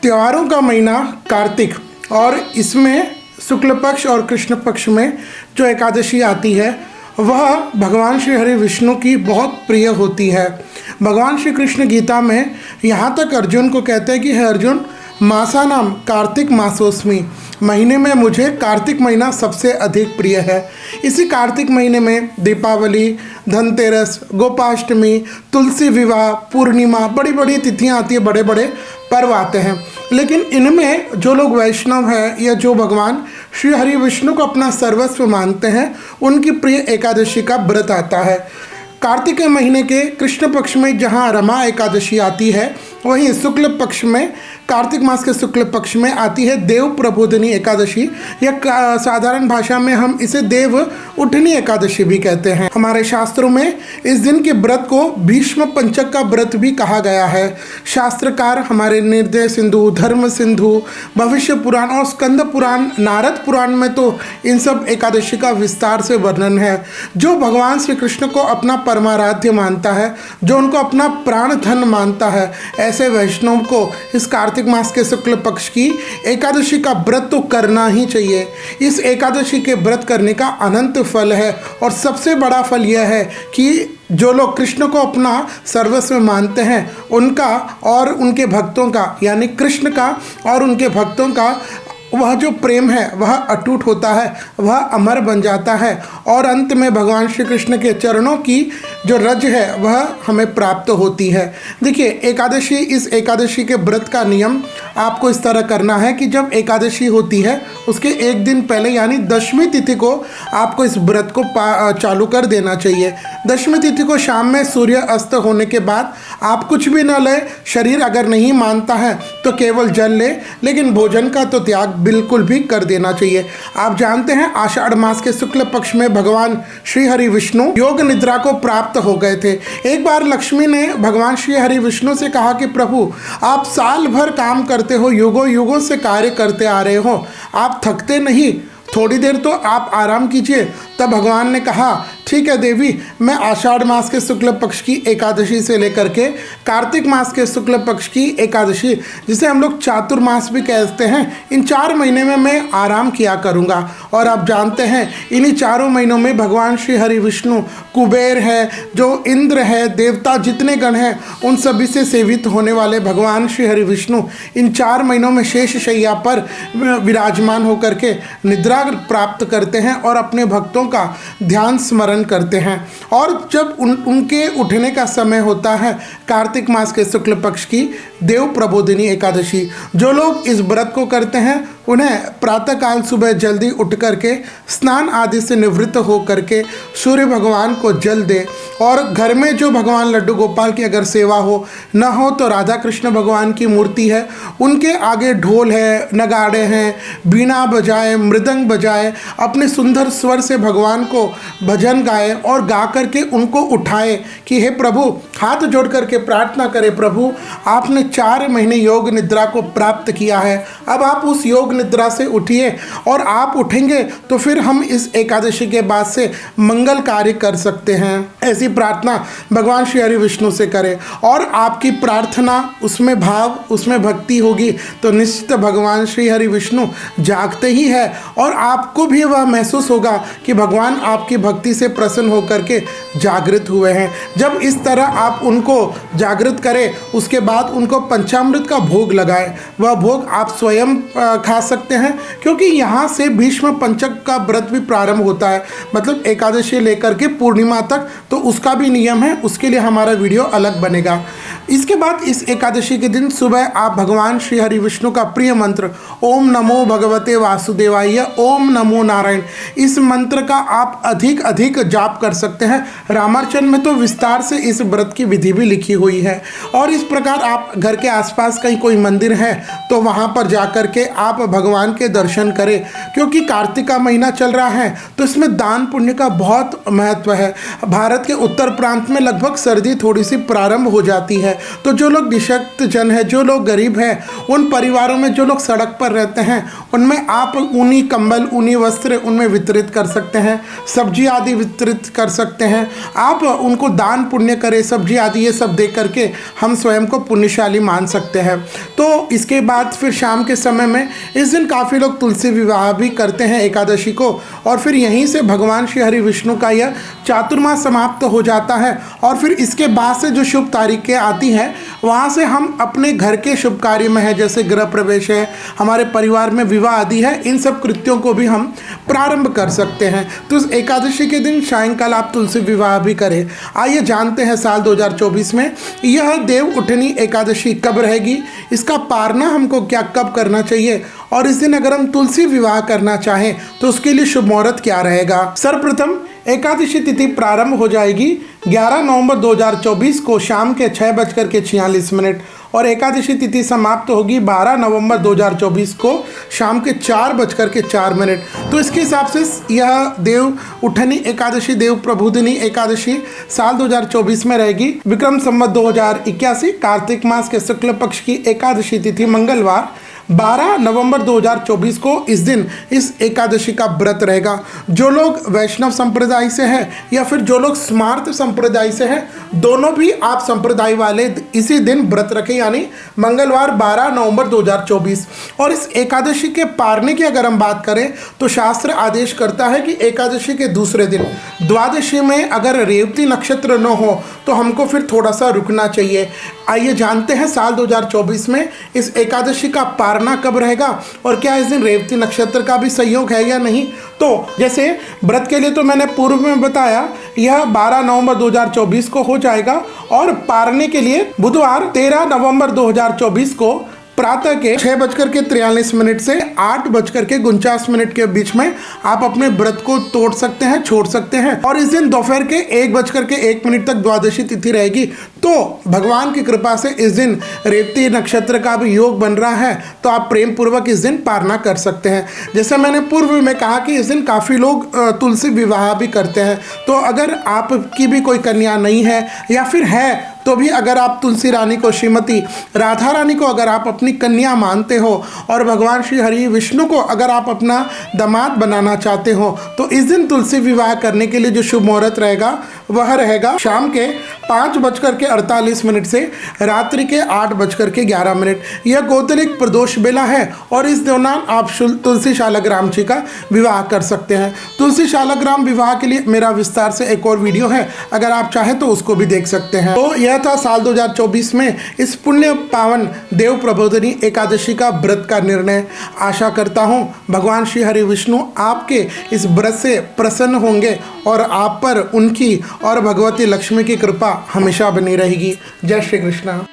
त्योहारों का महीना कार्तिक, और इसमें शुक्ल पक्ष और कृष्ण पक्ष में जो एकादशी आती है वह भगवान श्री हरि विष्णु की बहुत प्रिय होती है। भगवान श्री कृष्ण गीता में यहाँ तक अर्जुन को कहते हैं कि हे अर्जुन, मासा नाम कार्तिक मासोस्मि, महीने में मुझे कार्तिक महीना सबसे अधिक प्रिय है। इसी कार्तिक महीने में दीपावली, धनतेरस, गोपाष्टमी, तुलसी विवाह, पूर्णिमा, बड़ी बड़ी तिथियां आती है, बड़े बड़े पर्व आते हैं। लेकिन इनमें जो लोग वैष्णव हैं या जो भगवान श्री हरि विष्णु को अपना सर्वस्व मानते हैं, उनकी प्रिय एकादशी का व्रत आता है। कार्तिक के महीने के कृष्ण पक्ष में जहाँ रमा एकादशी आती है, वहीं शुक्ल पक्ष में, कार्तिक मास के शुक्ल पक्ष में आती है देव प्रबोधिनी एकादशी, या साधारण भाषा में हम इसे देव उठनी एकादशी भी कहते हैं। हमारे शास्त्रों में इस दिन के व्रत को भीष्म पंचक का व्रत भी कहा गया है। शास्त्रकार हमारे निर्दय सिंधु, धर्म सिंधु, भविष्य पुराण और स्कंद पुराण, नारद पुराण में तो इन सब एकादशी का विस्तार से वर्णन है। जो भगवान श्री कृष्ण को अपना परमाराध्य मानता है, जो उनको अपना प्राण धन मानता है, ऐसे वैष्णव को इस कार्तिक मास के शुक्ल पक्ष की एकादशी का व्रत तो करना ही चाहिए। इस एकादशी के व्रत करने का अनंत फल है, और सबसे बड़ा फल यह है कि जो लोग कृष्ण को अपना सर्वस्व मानते हैं, उनका और उनके भक्तों का, यानी कृष्ण का और उनके भक्तों का वह जो प्रेम है वह अटूट होता है, वह अमर बन जाता है, और अंत में भगवान श्री कृष्ण के चरणों की जो रज है वह हमें प्राप्त होती है। देखिए, एकादशी, इस एकादशी के व्रत का नियम आपको इस तरह करना है कि जब एकादशी होती है उसके एक दिन पहले, यानी दशमी तिथि को आपको इस व्रत को चालू कर देना चाहिए। दशमी तिथि को शाम में सूर्य अस्त होने के बाद आप कुछ भी न लें। शरीर अगर नहीं मानता है तो केवल जल ले, लेकिन भोजन का तो त्याग बिल्कुल भी कर देना चाहिए। आप जानते हैं, आषाढ़ मास के शुक्ल पक्ष में भगवान श्री हरि विष्णु योग निद्रा को प्राप्त हो गए थे। एक बार लक्ष्मी ने भगवान श्री हरि विष्णु से कहा कि प्रभु, आप साल भर काम करते हो, युगों युगों से कार्य करते आ रहे हो, आप थकते नहीं, थोड़ी देर तो आप आराम कीजिए। तब भगवान ने कहा, ठीक है देवी, मैं आषाढ़ मास के शुक्ल पक्ष की एकादशी से लेकर के कार्तिक मास के शुक्ल पक्ष की एकादशी, जिसे हम लोग चातुर्मास भी कहते हैं, इन 4 महीने में मैं आराम किया करूँगा। और आप जानते हैं, इन्हीं 4 महीनों में भगवान श्री हरि विष्णु, कुबेर है, जो इंद्र है, देवता जितने गण हैं, उन सभी से सेवित होने वाले भगवान श्री हरि विष्णु इन 4 महीनों में शेष शैया पर विराजमान होकर के निद्रा प्राप्त करते हैं और अपने भक्तों का ध्यान स्मरण करते हैं। और जब उनके उठने का समय होता है कार्तिक मास के शुक्ल पक्ष की देव प्रबोधिनी एकादशी, जो लोग इस व्रत को करते हैं उन्हें प्रातःकाल सुबह जल्दी उठ करके स्नान आदि से निवृत्त हो करके सूर्य भगवान को जल दे, और घर में जो भगवान लड्डू गोपाल की अगर सेवा हो, न हो तो राधा कृष्ण भगवान की मूर्ति है, उनके आगे ढोल है, नगाड़े हैं, बीना बजाए, मृदंग बजाए, अपने सुंदर स्वर से भगवान को भजन गाए और गा करके उनको उठाए कि हे प्रभु, हाथ जोड़ करके प्रार्थना करें, प्रभु आपने 4 महीने योग निद्रा को प्राप्त किया है, अब आप उस योग निद्रा से उठिए, और आप उठेंगे तो फिर हम इस एकादशी के बाद से मंगल कार्य कर सकते हैं। ऐसी प्रार्थना भगवान श्री हरि विष्णु से करें, और आपकी प्रार्थना, उसमें भाव, उसमें भक्ति होगी तो निश्चित भगवान श्री हरि विष्णु जागते ही है, और आपको भी वह महसूस होगा कि भगवान आपकी भक्ति से प्रसन्न होकर के जागृत हुए हैं। जब इस तरह आप उनको जागृत करें, उसके बाद उनको पंचामृत का भोग लगाएं। वह भोग आप स्वयं खा सकते हैं, क्योंकि यहाँ से भीष्म पंचक का व्रत भी प्रारंभ होता है, मतलब एकादशी लेकर के पूर्णिमा तक, तो उसका भी नियम है, उसके लिए हमारा वीडियो अलग बनेगा। इसके बाद इस एकादशी के दिन सुबह आप भगवान श्री हरि विष्णु का प्रिय मंत्र ओम नमो भगवते वासुदेवाय, ओम नमो नारायण, इस मंत्र का आप अधिक अधिक जाप कर सकते हैं। रामायण में तो विस्तार से इस व्रत की विधि भी लिखी हुई है। और इस प्रकार आप घर के आसपास कहीं कोई मंदिर है तो वहाँ पर जा कर के आप भगवान के दर्शन करें, क्योंकि कार्तिक का महीना चल रहा है तो इसमें दान पुण्य का बहुत महत्व है। भारत के उत्तर प्रांत में लगभग सर्दी थोड़ी सी प्रारंभ हो जाती है, तो जो लोग निशक्त जन है, जो लोग गरीब हैं, उन परिवारों में जो लोग सड़क पर रहते हैं, उनमें आप ऊनी कंबल, ऊनी वस्त्र उनमें वितरित कर सकते हैं, सब्जी आदि वितरित कर सकते हैं। आप उनको दान पुण्य करें, सब्जी आदि ये सब दे करके हम स्वयं को पुण्यशाली मान सकते हैं। तो इसके बाद फिर शाम के समय में इस दिन काफ़ी लोग तुलसी विवाह भी करते हैं एकादशी को, और फिर यहीं से भगवान श्री हरि विष्णु का यह चातुर्मास समाप्त हो जाता है। और फिर इसके बाद से जो शुभ तारीखें आती हैं, वहाँ से हम अपने घर के शुभ कार्य में है, जैसे गृह प्रवेश है, हमारे परिवार में विवाह आदि है, इन सब कृत्यों को भी हम प्रारंभ कर सकते हैं। तो इस एकादशी के दिन सायंकाल आप तुलसी विवाह भी करें। आइए जानते हैं साल 2024 में यह देव उठनी एकादशी कब रहेगी, इसका पारना हमको क्या कब करना चाहिए, और इस दिन अगर हम तुलसी विवाह करना चाहें तो उसके लिए शुभ मुहूर्त क्या रहेगा। सर्वप्रथम एकादशी तिथि प्रारंभ हो जाएगी 11 नवंबर 2024 को शाम के 6:46 और एकादशी तिथि समाप्त होगी 12 नवंबर 2024 को शाम के 4:04। तो इसके हिसाब से यह देव उठनी एकादशी, देव प्रबोधिनी एकादशी साल 2024 में रहेगी। विक्रम संवत 2081 कार्तिक मास के शुक्ल पक्ष की एकादशी तिथि मंगलवार 12 नवंबर 2024 को इस दिन इस एकादशी का व्रत रहेगा। जो लोग वैष्णव संप्रदाय से हैं या फिर जो लोग स्मार्त संप्रदाय से हैं, दोनों भी आप संप्रदाय वाले इसी दिन व्रत रखें, यानी मंगलवार 12 नवंबर 2024। और इस एकादशी के पारने की अगर हम बात करें तो शास्त्र आदेश करता है कि एकादशी के दूसरे दिन द्वादशी में अगर रेवती नक्षत्र न हो तो हमको फिर थोड़ा सा रुकना चाहिए। आइए जानते हैं साल 2024 में इस एकादशी का पारना कब रहेगा और क्या इस दिन रेवती नक्षत्र का भी संयोग है या नहीं। तो जैसे व्रत के लिए तो मैंने पूर्व में बताया यह 12 नवंबर 2024 को हो जाएगा, और पारने के लिए बुधवार 13 नवंबर 2024 को प्रातः के 6:43 से 8:49 के बीच में आप अपने व्रत को तोड़ सकते हैं, छोड़ सकते हैं। और इस दिन दोपहर के 1:01 तक द्वादशी तिथि रहेगी। तो भगवान की कृपा से इस दिन रेवती नक्षत्र का भी योग बन रहा है, तो आप प्रेम पूर्वक इस दिन पारना कर सकते हैं। जैसे मैंने पूर्व में कहा कि इस दिन काफ़ी लोग तुलसी विवाह भी करते हैं। तो अगर आपकी भी कोई कन्या नहीं है या फिर है तो भी अगर आप तुलसी रानी को, श्रीमती राधा रानी को अगर आप अपनी कन्या मानते हो और भगवान श्री हरि विष्णु को अगर आप अपना दामाद बनाना चाहते हो, तो इस दिन तुलसी विवाह करने के लिए जो शुभ मुहूर्त रहेगा वह रहेगा शाम के 5:48 से रात्रि के 8:11। यह गोतलिक प्रदोष बेला है और इस दौरान आप तुलसी शालग्राम जी का विवाह कर सकते हैं। तुलसी शालग्राम विवाह के लिए मेरा विस्तार से एक और वीडियो है, अगर आप चाहें तो उसको भी देख सकते हैं। तो यह था साल 2024 में इस पुण्य पावन देव प्रबोधिनी एकादशी का व्रत का निर्णय। आशा करता हूँ भगवान श्री हरि विष्णु आपके इस व्रत से प्रसन्न होंगे और आप पर उनकी और भगवती लक्ष्मी की कृपा हमेशा बनी रहेगी। जय श्री कृष्णा।